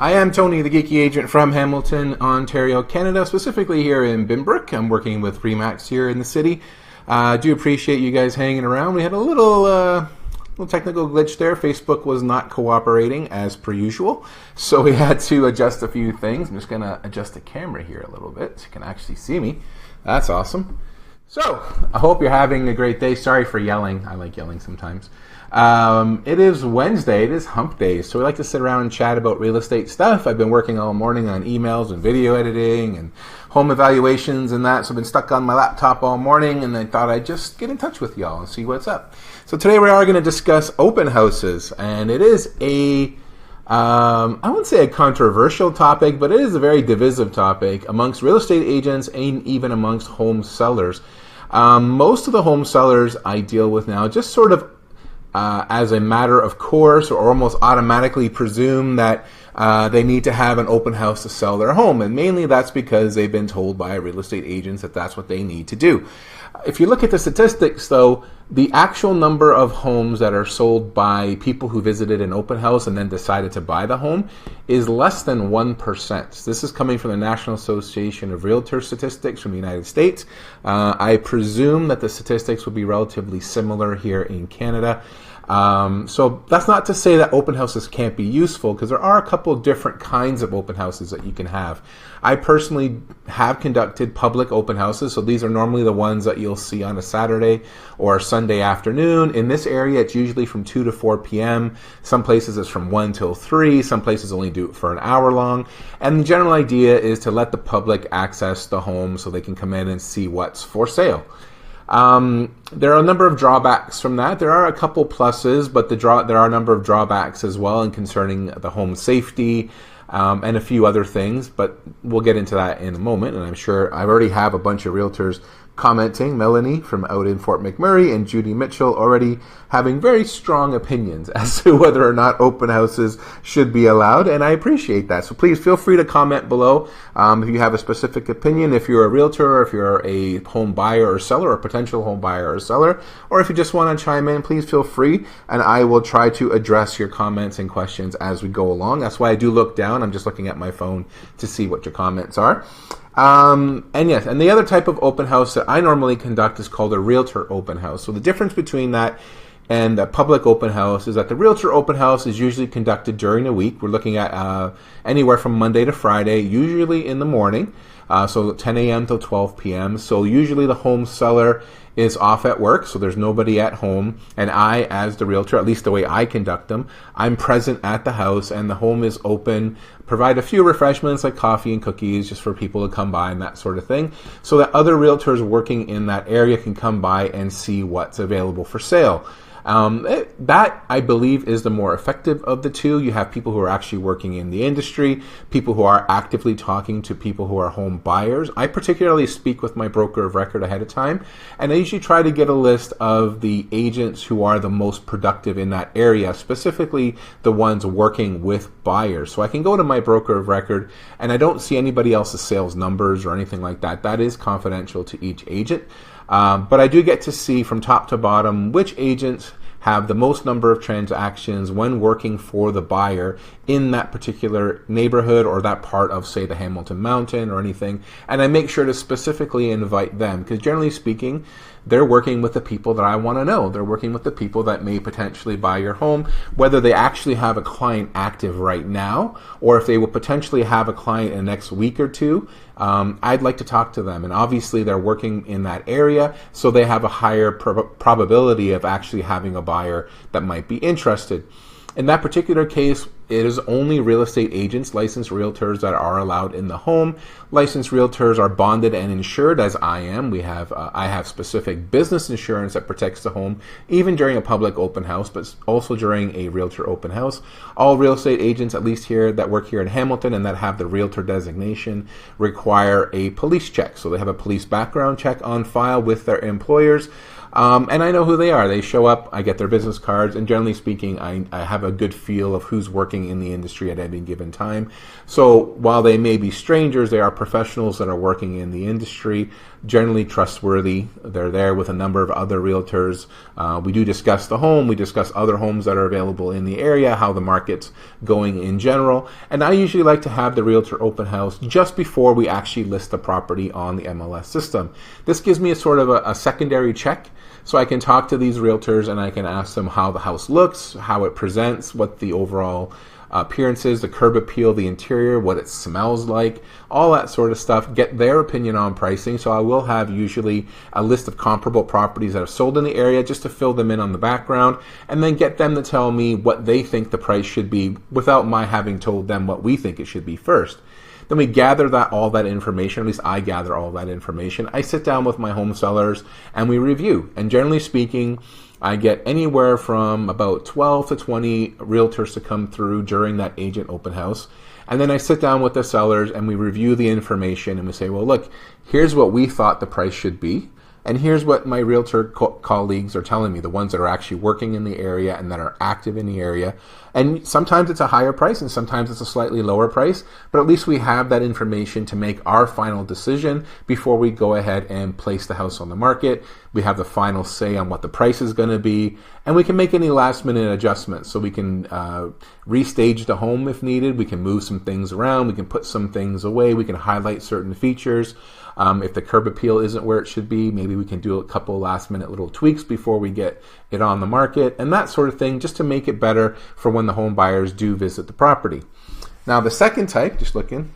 I am Tony, the Geeky agent from Hamilton, Ontario, Canada, specifically here in Binbrook. I'm working with Remax here in the city. I do appreciate you guys hanging around. We had a little technical glitch there. Facebook was not cooperating as per usual, so we had to adjust a few things. I'm just going to adjust the camera here a little bit so you can actually see me. That's awesome. So, I hope you're having a great day. Sorry for yelling. I like yelling sometimes. It is Wednesday. It is hump day. So we like to sit around and chat about real estate stuff. I've been working all morning on emails and video editing and home evaluations and that. So I've been stuck on my laptop all morning, and I thought I'd just get in touch with y'all and see what's up. So today we are going to discuss open houses, and it is I wouldn't say a controversial topic, but it is a very divisive topic amongst real estate agents and even amongst home sellers. Most of the home sellers I deal with now just sort of as a matter of course or almost automatically presume that they need to have an open house to sell their home. And mainly that's because they've been told by real estate agents that that's what they need to do. If you look at the statistics, though, the actual number of homes that are sold by people who visited an open house and then decided to buy the home is less than 1%. This is coming from the National Association of Realtor Statistics from the United States. I presume that the statistics will be relatively similar here in Canada. So that's not to say that open houses can't be useful, because there are a couple of different kinds of open houses that you can have. I personally have conducted public open houses, so these are normally the ones that you'll see on a Saturday or Sunday afternoon. In this area, it's usually from 2 to 4 p.m. Some places it's from 1 till 3. Some places only do it for an hour long. And the general idea is to let the public access the home so they can come in and see what's for sale. There are a number of drawbacks from that. There are a couple pluses, but there are a number of drawbacks as well in concerning the home safety and a few other things, but we'll get into that in a moment. And I'm sure I already have a bunch of realtors commenting, Melanie from out in Fort McMurray and Judy Mitchell already having very strong opinions as to whether or not open houses should be allowed, and I appreciate that. So please feel free to comment below if you have a specific opinion, if you're a realtor, or if you're a home buyer or seller, or potential home buyer or seller, or if you just want to chime in, please feel free, and I will try to address your comments and questions as we go along. That's why I do look down. I'm just looking at my phone to see what your comments are. And the other type of open house that I normally conduct is called a realtor open house. So the difference between that and a public open house is that the realtor open house is usually conducted during the week. We're looking at anywhere from Monday to Friday, usually in the morning, so 10 a.m. till 12 p.m. So usually the home seller is off at work, so there's nobody at home, and I, as the realtor, at least the way I conduct them, I'm present at the house, and the home is open, provide a few refreshments like coffee and cookies just for people to come by and that sort of thing, so that other realtors working in that area can come by and see what's available for sale. That, I believe, is the more effective of the two. You have people who are actually working in the industry, people who are actively talking to people who are home buyers. I particularly speak with my broker of record ahead of time, and I usually try to get a list of the agents who are the most productive in that area, specifically the ones working with buyers. So I can go to my broker of record, and I don't see anybody else's sales numbers or anything like that. That is confidential to each agent. But I do get to see from top to bottom which agents have the most number of transactions when working for the buyer in that particular neighborhood or that part of, say, the Hamilton Mountain or anything. And I make sure to specifically invite them, because generally speaking, they're working with the people that I want to know. They're working with the people that may potentially buy your home, whether they actually have a client active right now or if they will potentially have a client in the next week or two. I'd like to talk to them, and obviously they're working in that area, so they have a higher probability of actually having a buyer that might be interested. In that particular case, it is only real estate agents, licensed realtors, that are allowed in the home. Licensed realtors are bonded and insured, as I am. I have specific business insurance that protects the home, even during a public open house, but also during a realtor open house. All real estate agents, at least here, that work here in Hamilton and that have the realtor designation, require a police check. So they have a police background check on file with their employers. And I know who they are. They show up, I get their business cards, and generally speaking, I have a good feel of who's working in the industry at any given time. So while they may be strangers, they are professionals that are working in the industry. generally trustworthy. They're there with a number of other realtors. We do discuss the home. We discuss other homes that are available in the area, how the market's going in general. And I usually like to have the realtor open house just before we actually list the property on the MLS system. This gives me a sort of a secondary check, so I can talk to these realtors and I can ask them how the house looks, how it presents, what the overall appearances, the curb appeal, the interior, what it smells like, all that sort of stuff, get their opinion on pricing. So I will have usually a list of comparable properties that have sold in the area just to fill them in on the background, and then get them to tell me what they think the price should be without my having told them what we think it should be first. Then we gather all that information, at least I gather all that information. I sit down with my home sellers and we review. And generally speaking, I get anywhere from about 12 to 20 realtors to come through during that agent open house. And then I sit down with the sellers and we review the information and we say, well, look, here's what we thought the price should be. And here's what my realtor colleagues are telling me, the ones that are actually working in the area and that are active in the area. And sometimes it's a higher price and sometimes it's a slightly lower price, but at least we have that information to make our final decision before we go ahead and place the house on the market. We have the final say on what the price is going to be, and we can make any last minute adjustments. So we can restage the home if needed. We can move some things around. We can put some things away. We can highlight certain features. If the curb appeal isn't where it should be, maybe we can do a couple last minute little tweaks before we get it on the market, and that sort of thing, just to make it better for when the home buyers do visit the property. Now the second type, just looking,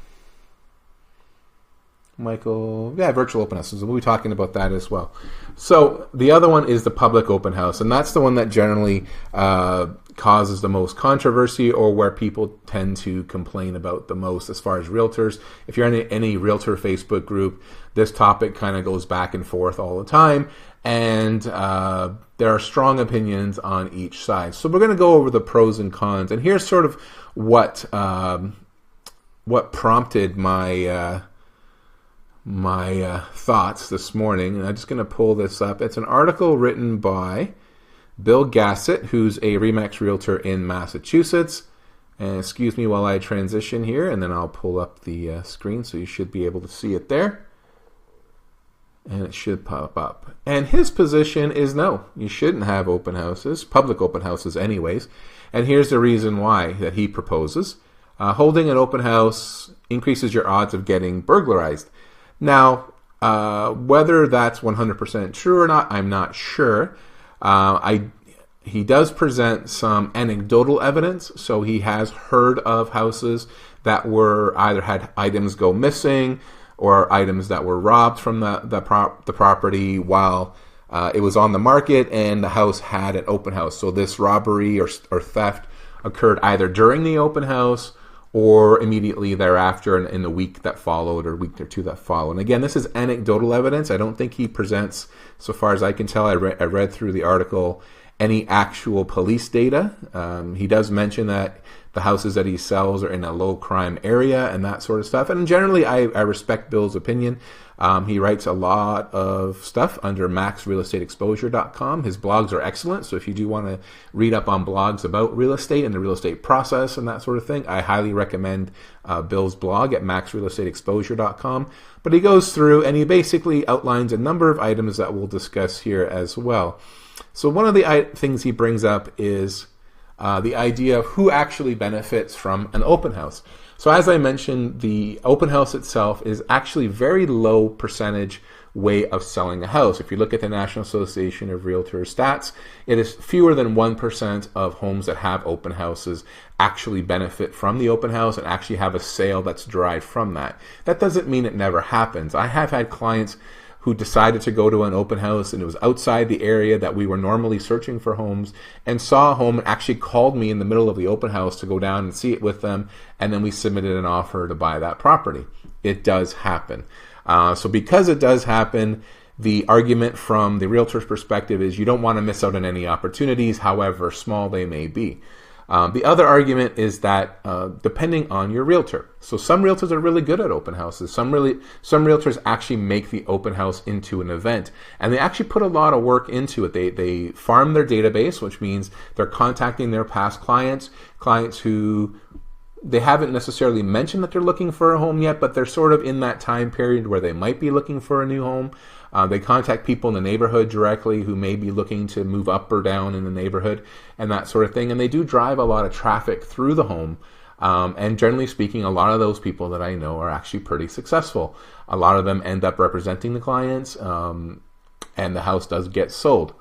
Michael, virtual open houses. We'll be talking about that as well. So the other one is the public open house, and that's the one that generally causes the most controversy, or where people tend to complain about the most as far as realtors. If you're in any realtor Facebook group, this topic kind of goes back and forth all the time, and there are strong opinions on each side. So we're going to go over the pros and cons, and here's sort of what prompted my thoughts this morning. And I'm just going to pull this up. It's an article written by Bill Gassett, who's a RE/MAX realtor in Massachusetts. And excuse me while I transition here, and then I'll pull up the screen so you should be able to see it there. And it should pop up. And his position is no, you shouldn't have open houses, public open houses anyways. And here's the reason why that he proposes. Holding an open house increases your odds of getting burglarized. Now, whether that's 100% true or not, I'm not sure. He does present some anecdotal evidence, so he has heard of houses that were either had items go missing or items that were robbed from the property while it was on the market and the house had an open house. So this robbery or theft occurred either during the open house or immediately thereafter in the week that followed or week or two that followed. And again, this is anecdotal evidence. I don't think he presents, so far as I can tell, I read through the article, any actual police data. He does mention that the houses that he sells are in a low crime area and that sort of stuff. And generally, I respect Bill's opinion. He writes a lot of stuff under maxrealestateexposure.com. His blogs are excellent, so if you do want to read up on blogs about real estate and the real estate process and that sort of thing, I highly recommend Bill's blog at maxrealestateexposure.com. But he goes through and he basically outlines a number of items that we'll discuss here as well. So one of the things he brings up is the idea of who actually benefits from an open house. So as I mentioned, the open house itself is actually very low percentage way of selling a house. If you look at the National Association of Realtors stats, it is fewer than 1% of homes that have open houses actually benefit from the open house and actually have a sale that's derived from that. That doesn't mean it never happens. I have had clients who decided to go to an open house and it was outside the area that we were normally searching for homes, and saw a home and actually called me in the middle of the open house to go down and see it with them, and then we submitted an offer to buy that property. It does happen. So because it does happen, the argument from the realtor's perspective is you don't want to miss out on any opportunities, however small they may be. The other argument is that depending on your realtor. So some realtors are really good at open houses. Some realtors actually make the open house into an event, and they actually put a lot of work into it. They farm their database, which means they're contacting their past clients who They haven't necessarily mentioned that they're looking for a home yet, but they're sort of in that time period where they might be looking for a new home. They contact people in the neighborhood directly who may be looking to move up or down in the neighborhood and that sort of thing. And they do drive a lot of traffic through the home. And generally speaking, a lot of those people that I know are actually pretty successful. A lot of them end up representing the clients, and the house does get sold.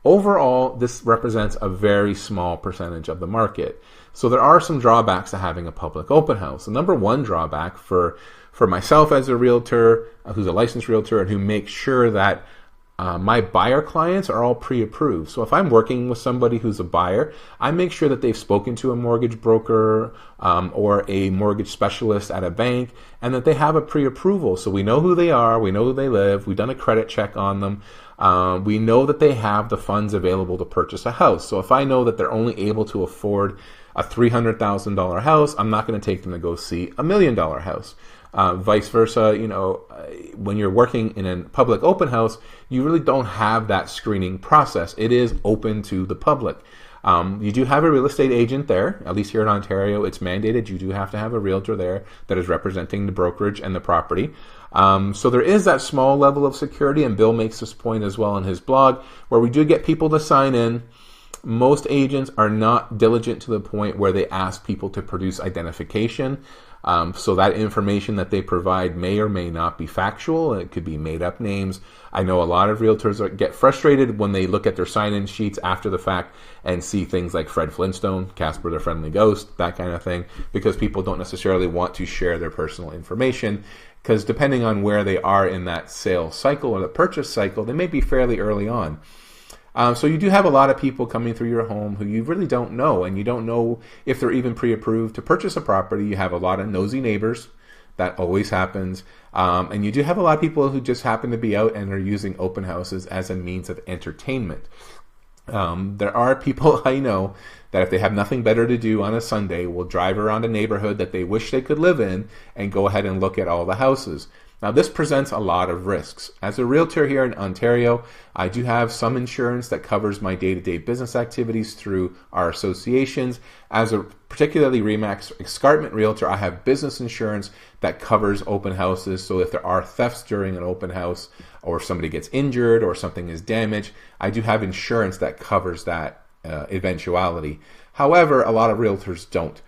Overall, this represents a very small percentage of the market. So there are some drawbacks to having a public open house. The number one drawback for myself as a realtor, who's a licensed realtor, and who makes sure that my buyer clients are all pre-approved. So if I'm working with somebody who's a buyer, I make sure that they've spoken to a mortgage broker or a mortgage specialist at a bank, and that they have a pre-approval. So we know who they are, we know who they live, we've done a credit check on them. We know that they have the funds available to purchase a house. So if I know that they're only able to afford a $300,000 house, I'm not going to take them to go see $1 million house. Vice versa, when you're working in a public open house, you really don't have that screening process. It is open to the public. You do have a real estate agent there, at least here in Ontario. It's mandated. You do have to have a realtor there that is representing the brokerage and the property. So there is that small level of security, and Bill makes this point as well in his blog, where we do get people to sign in. Most agents are not diligent to the point where they ask people to produce identification. So that information that they provide may or may not be factual, and it could be made up names. I know a lot of realtors get frustrated when they look at their sign-in sheets after the fact and see things like Fred Flintstone, Casper the Friendly Ghost, that kind of thing, because people don't necessarily want to share their personal information, because depending on where they are in that sales cycle or the purchase cycle, they may be fairly early on. So you do have a lot of people coming through your home who you really don't know, and you don't know if they're even pre-approved to purchase a property. You have a lot of nosy neighbors. That always happens. And you do have a lot of people who just happen to be out and are using open houses as a means of entertainment. There are people I know that if they have nothing better to do on a Sunday, will drive around a neighborhood that they wish they could live in and go ahead and look at all the houses. Now, this presents a lot of risks. As a realtor here in Ontario, I do have some insurance that covers my day-to-day business activities through our associations. As a particularly RE/MAX escarpment realtor, I have business insurance that covers open houses. So if there are thefts during an open house, or if somebody gets injured or something is damaged, I do have insurance that covers that eventuality. However, a lot of realtors don't.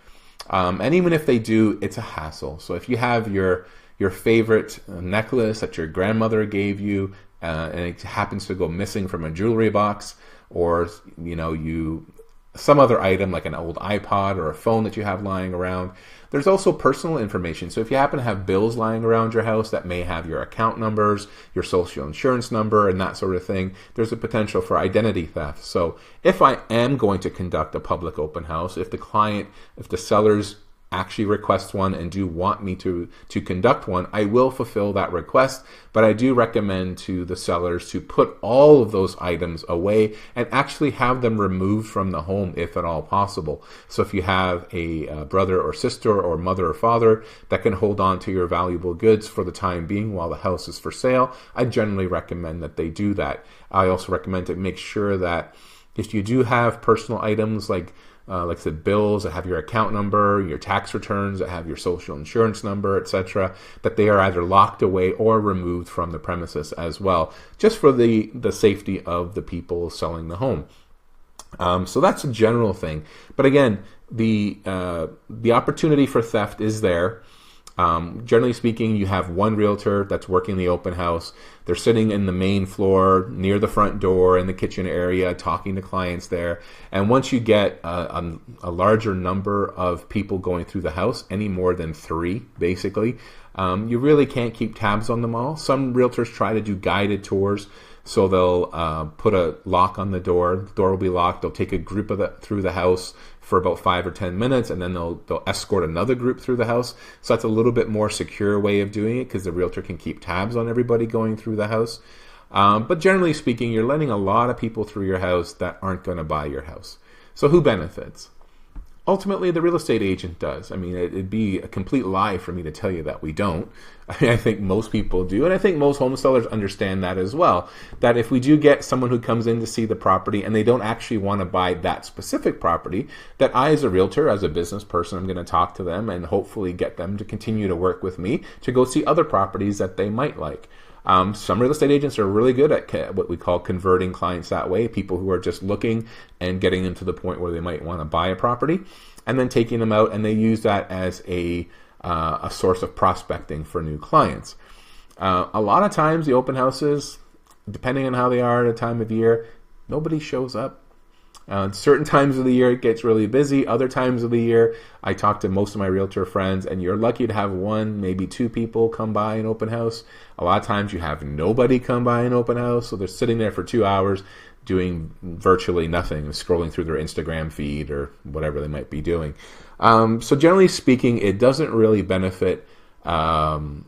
And even if they do, it's a hassle. So if you have your favorite necklace that your grandmother gave you, and it happens to go missing from a jewelry box, or some other item like an old iPod or a phone that you have lying around. There's also personal information. So if you happen to have bills lying around your house that may have your account numbers, your social insurance number, and that sort of thing, there's a potential for identity theft. So if I am going to conduct a public open house, if the sellers actually request one and do want me to conduct one, I will fulfill that request, but I do recommend to the sellers to put all of those items away and actually have them removed from the home if at all possible. So if you have a brother or sister or mother or father that can hold on to your valuable goods for the time being while the house is for sale, I generally recommend that they do that. I also recommend to make sure that if you do have personal items like I said, bills that have your account number, your tax returns that have your social insurance number, etc., that they are either locked away or removed from the premises as well, just for the safety of the people selling the home. So that's a general thing. But again, the opportunity for theft is there. Generally speaking, you have one realtor that's working the open house. They're sitting in the main floor near the front door in the kitchen area talking to clients there. And once you get a larger number of people going through the house, any more than 3 basically, you really can't keep tabs on them all. Some realtors try to do guided tours. So they'll put a lock on the door. The door will be locked. They'll take a group through the house for about 5 or 10 minutes, and then they'll escort another group through the house. So that's a little bit more secure way of doing it, because the realtor can keep tabs on everybody going through the house. But generally speaking, you're letting a lot of people through your house that aren't going to buy your house. So who benefits? Ultimately, the real estate agent does. I mean, it'd be a complete lie for me to tell you that we don't. I mean, I think most people do, and I think most home sellers understand that as well. That if we do get someone who comes in to see the property and they don't actually want to buy that specific property, that I, as a realtor, as a business person, I'm going to talk to them and hopefully get them to continue to work with me to go see other properties that they might like. Some real estate agents are really good at what we call converting clients that way, people who are just looking and getting them to the point where they might want to buy a property, and then taking them out, and they use that as a source of prospecting for new clients. A lot of times the open houses, depending on how they are at a time of year, nobody shows up. Certain times of the year it gets really busy. Other times of the year I talk to most of my realtor friends, and you're lucky to have one, maybe two people come by an open house. A lot of times you have nobody come by an open house, so they're sitting there for 2 hours doing virtually nothing, scrolling through their Instagram feed or whatever they might be doing. So generally speaking, it doesn't really benefit the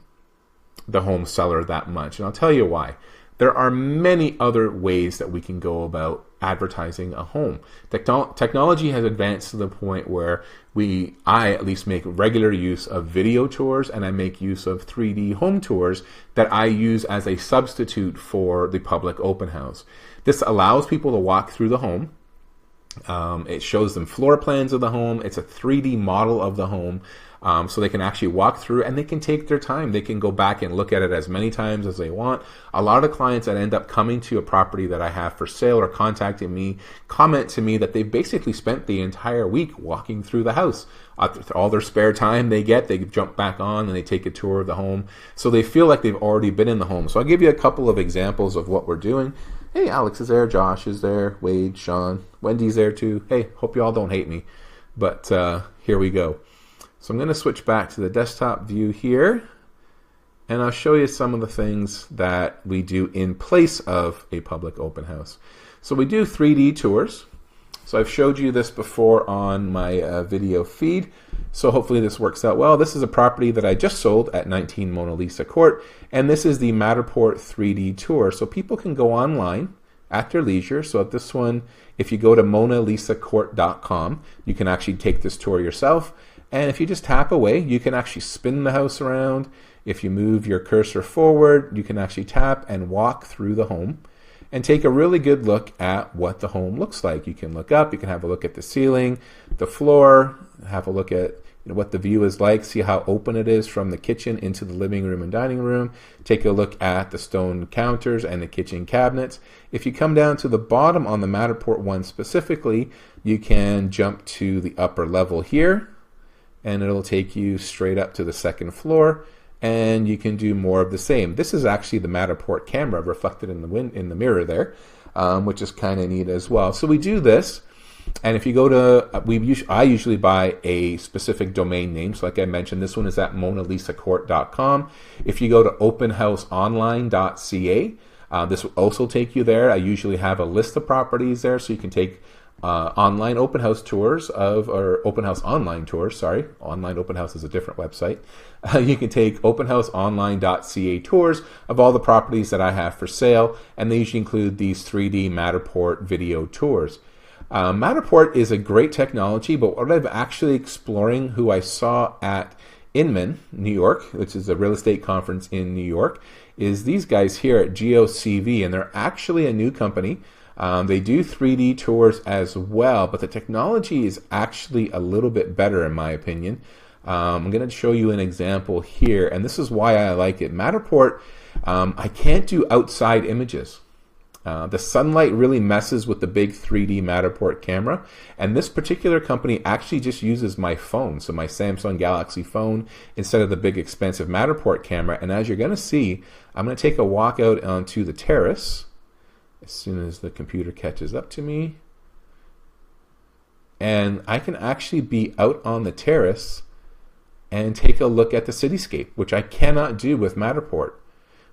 home seller that much, and I'll tell you why. There are many other ways that we can go about advertising a home. Technology has advanced to the point where I at least make regular use of video tours, and I make use of 3D home tours that I use as a substitute for the public open house. This allows people to walk through the home. It shows them floor plans of the home. It's a 3D model of the home. So they can actually walk through, and they can take their time. They can go back and look at it as many times as they want. A lot of clients that end up coming to a property that I have for sale or contacting me comment to me that they've basically spent the entire week walking through the house. All their spare time they jump back on and they take a tour of the home. So they feel like they've already been in the home. So I'll give you a couple of examples of what we're doing. Hey, Alex is there, Josh is there, Wade, Sean, Wendy's there too. Hey, hope you all don't hate me. But here we go. So I'm going to switch back to the desktop view here, and I'll show you some of the things that we do in place of a public open house. So we do 3D tours. So I've showed you this before on my video feed, so hopefully this works out well. This is a property that I just sold at 19 Mona Lisa Court, and this is the Matterport 3D tour. So people can go online at their leisure. So at this one, if you go to monalisacourt.com, you can actually take this tour yourself. And if you just tap away, you can actually spin the house around. If you move your cursor forward, you can actually tap and walk through the home and take a really good look at what the home looks like. You can look up, you can have a look at the ceiling, the floor, have a look at what the view is like, see how open it is from the kitchen into the living room and dining room. Take a look at the stone counters and the kitchen cabinets. If you come down to the bottom on the Matterport one specifically, you can jump to the upper level here, and it'll take you straight up to the second floor, and you can do more of the same. This is actually the Matterport camera reflected in the mirror there, which is kind of neat as well. So we do this, and if you go to, I usually buy a specific domain name. So like I mentioned, this one is at monalisacourt.com. If you go to openhouseonline.ca, this will also take you there. I usually have a list of properties there, so you can take online open house tours or open house online tours, sorry. Online open house is a different website. You can take openhouseonline.ca tours of all the properties that I have for sale, and they usually include these 3D Matterport video tours. Matterport is a great technology, but what I'm actually exploring, who I saw at Inman, New York, which is a real estate conference in New York, is these guys here at GeoCV, and they're actually a new company. They do 3D tours as well, but the technology is actually a little bit better in my opinion. I'm going to show you an example here, and this is why I like it. Matterport, I can't do outside images. The sunlight really messes with the big 3D Matterport camera, and this particular company actually just uses my phone, so my Samsung Galaxy phone, instead of the big expensive Matterport camera. And as you're going to see, I'm going to take a walk out onto the terrace as soon as the computer catches up to me, and I can actually be out on the terrace and take a look at the cityscape, which I cannot do with Matterport.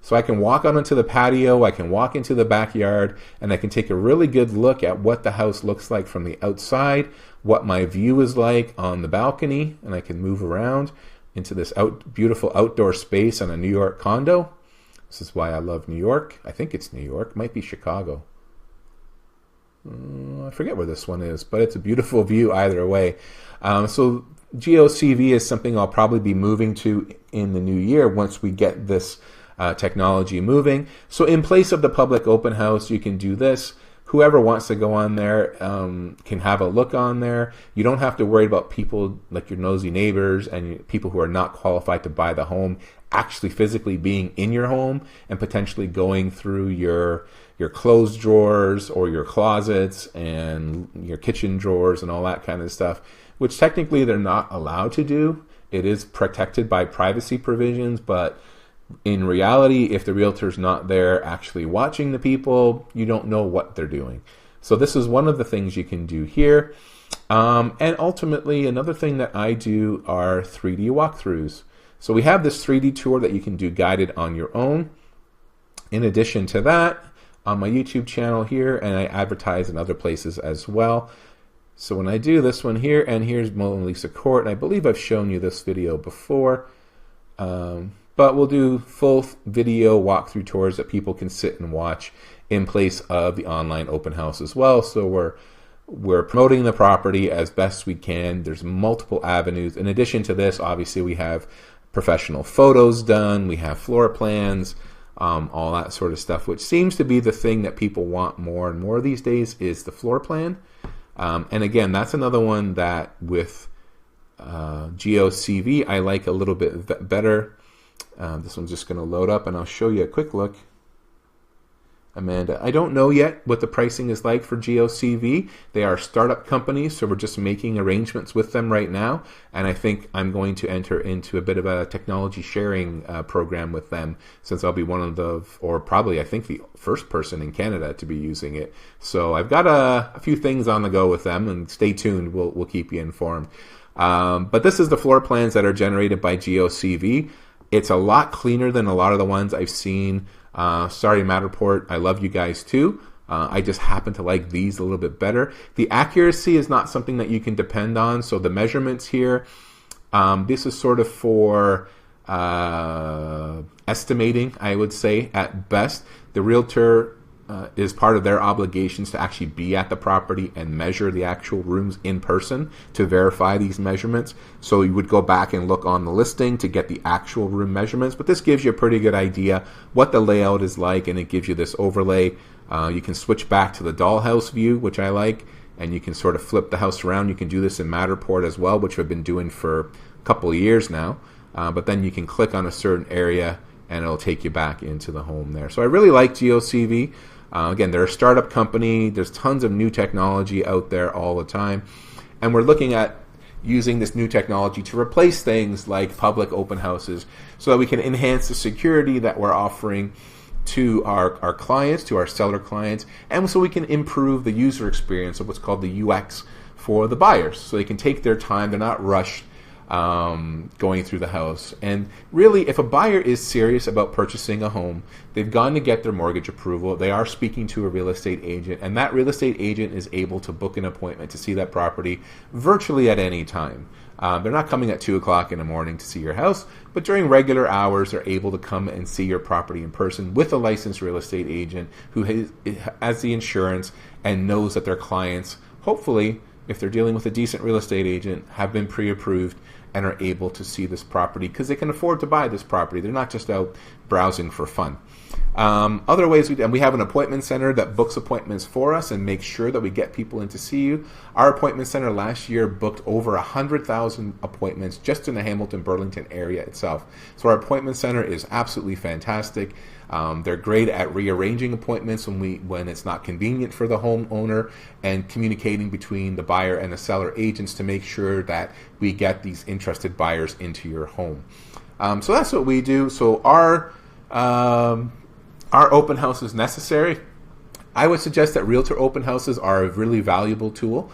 So I can walk out onto the patio, I can walk into the backyard, and I can take a really good look at what the house looks like from the outside, what my view is like on the balcony, and I can move around into this beautiful outdoor space on a New York condo. This is why I love New York. I think it's New York, might be Chicago. I forget where this one is, but it's a beautiful view either way. So GOCV is something I'll probably be moving to in the new year once we get this technology moving. So in place of the public open house, you can do this. Whoever wants to go on there can have a look on there. You don't have to worry about people like your nosy neighbors and people who are not qualified to buy the home actually physically being in your home and potentially going through your clothes drawers or your closets and your kitchen drawers and all that kind of stuff, which technically they're not allowed to do. It is protected by privacy provisions, but in reality, if the realtor's not there actually watching the people, you don't know what they're doing. So this is one of the things you can do here. And ultimately, another thing that I do are 3D walkthroughs. So we have this 3D tour that you can do guided on your own. In addition to that, on my YouTube channel here, and I advertise in other places as well. So when I do this one here, and here's Mona Lisa Court, and I believe I've shown you this video before, but we'll do full video walkthrough tours that people can sit and watch in place of the online open house as well. So we're promoting the property as best we can. There's multiple avenues. In addition to this, obviously we have professional photos done, we have floor plans, all that sort of stuff, which seems to be the thing that people want more and more these days is the floor plan. And again, that's another one that with GOCV I like a little bit better. This one's just going to load up and I'll show you a quick look. Amanda, I don't know yet what the pricing is like for GOCV. They are startup companies, so we're just making arrangements with them right now. And I think I'm going to enter into a bit of a technology sharing program with them, since I'll be one of the, or probably I think the first person in Canada to be using it. So I've got a few things on the go with them, and stay tuned. We'll keep you informed. But this is the floor plans that are generated by GOCV. It's a lot cleaner than a lot of the ones I've seen. Sorry, Matterport, I love you guys too. I just happen to like these a little bit better. The accuracy is not something that you can depend on. So the measurements here, this is sort of for estimating, I would say, at best. The realtor is part of their obligations to actually be at the property and measure the actual rooms in person to verify these measurements. So you would go back and look on the listing to get the actual room measurements, but this gives you a pretty good idea what the layout is like, and it gives you this overlay. You can switch back to the dollhouse view, which I like, and you can sort of flip the house around. You can do this in Matterport as well, which we've been doing for a couple of years now, but then you can click on a certain area and it'll take you back into the home there. So I really like GOCV. Again, they're a startup company. There's tons of new technology out there all the time. And we're looking at using this new technology to replace things like public open houses so that we can enhance the security that we're offering to our clients, to our seller clients, and so we can improve the user experience of what's called the UX for the buyers. So they can take their time. They're not rushed going through the house. And really, if a buyer is serious about purchasing a home, they've gone to get their mortgage approval, they are speaking to a real estate agent, and that real estate agent is able to book an appointment to see that property virtually at any time. They're not coming at 2 o'clock in the morning to see your house, but during regular hours they're able to come and see your property in person with a licensed real estate agent who has the insurance and knows that their clients, hopefully, if they're dealing with a decent real estate agent, have been pre-approved and are able to see this property because they can afford to buy this property. They're not just out browsing for fun. Other ways, we have an appointment center that books appointments for us and makes sure that we get people in to see you. Our appointment center last year booked over 100,000 appointments just in the Hamilton-Burlington area itself. So our appointment center is absolutely fantastic. They're great at rearranging appointments when it's not convenient for the homeowner, and communicating between the buyer and the seller agents to make sure that we get these interested buyers into your home. So that's what we do. So our open house is necessary. I would suggest that realtor open houses are a really valuable tool.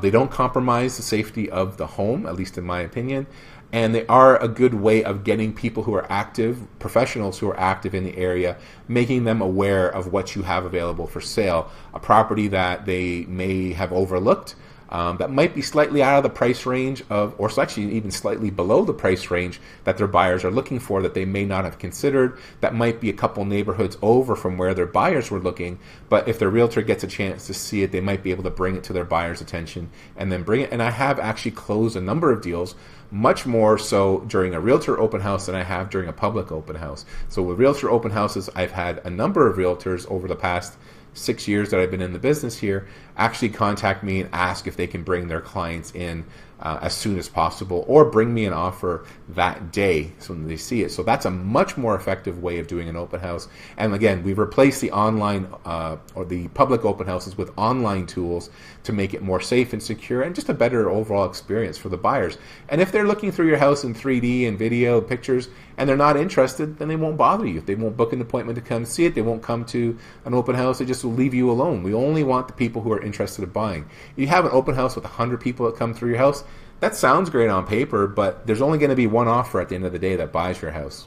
They don't compromise the safety of the home, at least in my opinion, and they are a good way of getting people who are active, professionals who are active in the area, making them aware of what you have available for sale, a property that they may have overlooked, that might be slightly out of the price range of, or actually even slightly below the price range that their buyers are looking for, that they may not have considered, that might be a couple neighborhoods over from where their buyers were looking, but if their realtor gets a chance to see it, they might be able to bring it to their buyer's attention and then bring it. And I have actually closed a number of deals, much more so during a realtor open house than I have during a public open house. So with realtor open houses, I've had a number of realtors over the past 6 years that I've been in the business here actually contact me and ask if they can bring their clients in as soon as possible, or bring me an offer that day so when they see it. So that's a much more effective way of doing an open house. And again, we've replaced the online or the public open houses with online tools to make it more safe and secure and just a better overall experience for the buyers. And if they're looking through your house in 3D and video pictures and they're not interested, then they won't bother you. They won't book an appointment to come see it. They won't come to an open house. They just will leave you alone. We only want the people who are interested in buying. You have an open house with 100 people that come through your house. That sounds great on paper, but there's only going to be one offer at the end of the day that buys your house.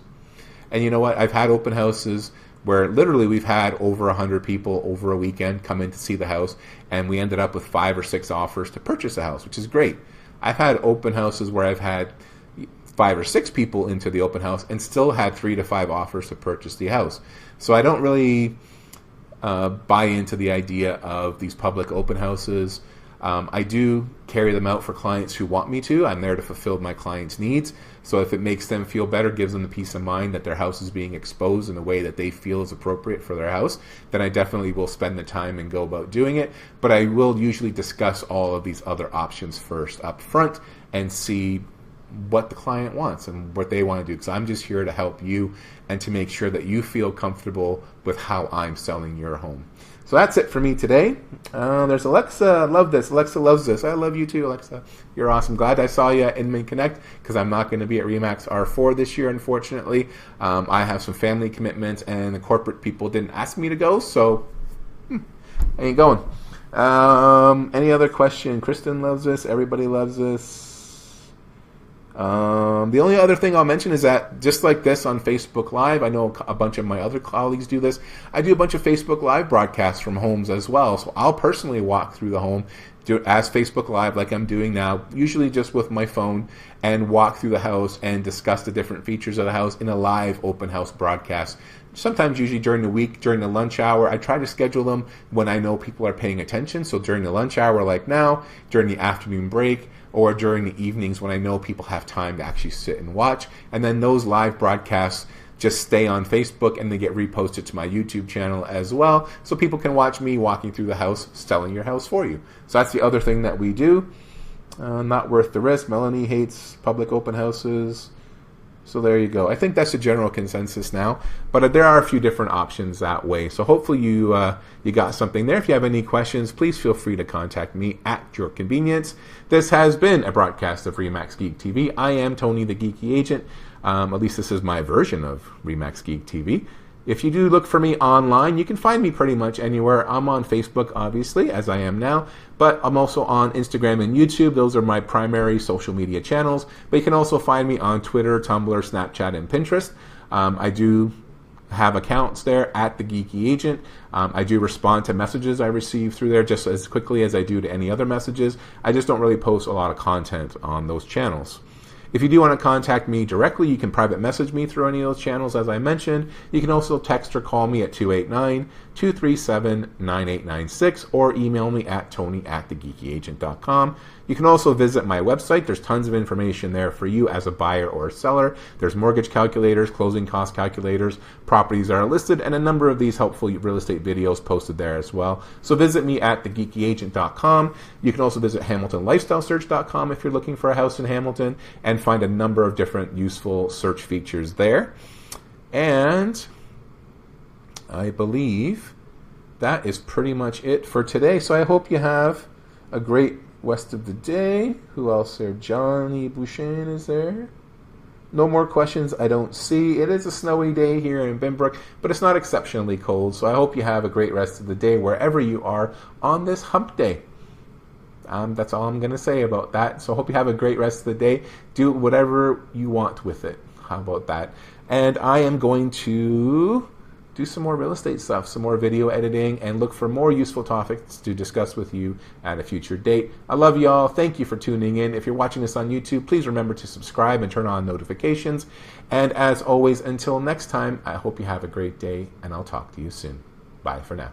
And you know what? I've had open houses where literally we've had over 100 people over a weekend come in to see the house, and we ended up with 5 or 6 offers to purchase a house, which is great. I've had open houses where I've had 5 or 6 people into the open house and still had 3 to 5 offers to purchase the house. So I don't really buy into the idea of these public open houses. I do carry them out for clients who want me to. I'm there to fulfill my clients' needs. So if it makes them feel better, gives them the peace of mind that their house is being exposed in a way that they feel is appropriate for their house, then I definitely will spend the time and go about doing it. But I will usually discuss all of these other options first up front and see what the client wants and what they want to do, because I'm just here to help you and to make sure that you feel comfortable with how I'm selling your home. So that's it for me today. There's Alexa. Love this. Alexa loves this. I love you too, Alexa. You're awesome. Glad I saw you at Inman Connect, because I'm not going to be at RE/MAX R4 this year, unfortunately. I have some family commitments, and the corporate people didn't ask me to go, so I ain't going. Any other question? Kristen loves this. Everybody loves this. The only other thing I'll mention is that just like this on Facebook Live, I know a bunch of my other colleagues do this. I do a bunch of Facebook Live broadcasts from homes as well. So I'll personally walk through the home, do it as Facebook Live like I'm doing now, usually just with my phone, and walk through the house and discuss the different features of the house in a live open house broadcast. Sometimes usually during the week, during the lunch hour. I try to schedule them when I know people are paying attention. So during the lunch hour like now, during the afternoon break, or during the evenings when I know people have time to actually sit and watch. And then those live broadcasts just stay on Facebook and they get reposted to my YouTube channel as well, so people can watch me walking through the house, selling your house for you. So that's the other thing that we do. Not worth the risk. Melanie hates public open houses. So there you go. I think that's the general consensus now, but there are a few different options that way. So hopefully you got something there. If you have any questions, please feel free to contact me at your convenience. This has been a broadcast of RE/MAX Geek TV. I am Tony the Geeky Agent. At least this is my version of RE/MAX Geek TV. If you do look for me online, you can find me pretty much anywhere. I'm on Facebook, obviously, as I am now, but I'm also on Instagram and YouTube. Those are my primary social media channels, but you can also find me on Twitter, Tumblr, Snapchat, and Pinterest. I do have accounts there at the Geeky Agent. I do respond to messages I receive through there just as quickly as I do to any other messages. I just don't really post a lot of content on those channels. If you do want to contact me directly, you can private message me through any of those channels, as I mentioned. You can also text or call me at 289-237-9896 or email me at tony@thegeekyagent.com. You can also visit my website. There's tons of information there for you as a buyer or a seller. There's mortgage calculators, closing cost calculators, properties that are listed, and a number of these helpful real estate videos posted there as well. So visit me at thegeekyagent.com. You can also visit hamiltonlifestylesearch.com if you're looking for a house in Hamilton, and find a number of different useful search features there. And I believe that is pretty much it for today. So I hope you have a great rest of the day. Who else there? Johnny Bouchin is there. No more questions I don't see. It is a snowy day here in Binbrook, but it's not exceptionally cold. So I hope you have a great rest of the day wherever you are on this hump day. That's all I'm going to say about that. So I hope you have a great rest of the day. Do whatever you want with it. How about that? And I am going to do some more real estate stuff, some more video editing, and look for more useful topics to discuss with you at a future date. I love y'all. Thank you for tuning in. If you're watching this on YouTube, please remember to subscribe and turn on notifications. And as always, until next time, I hope you have a great day, and I'll talk to you soon. Bye for now.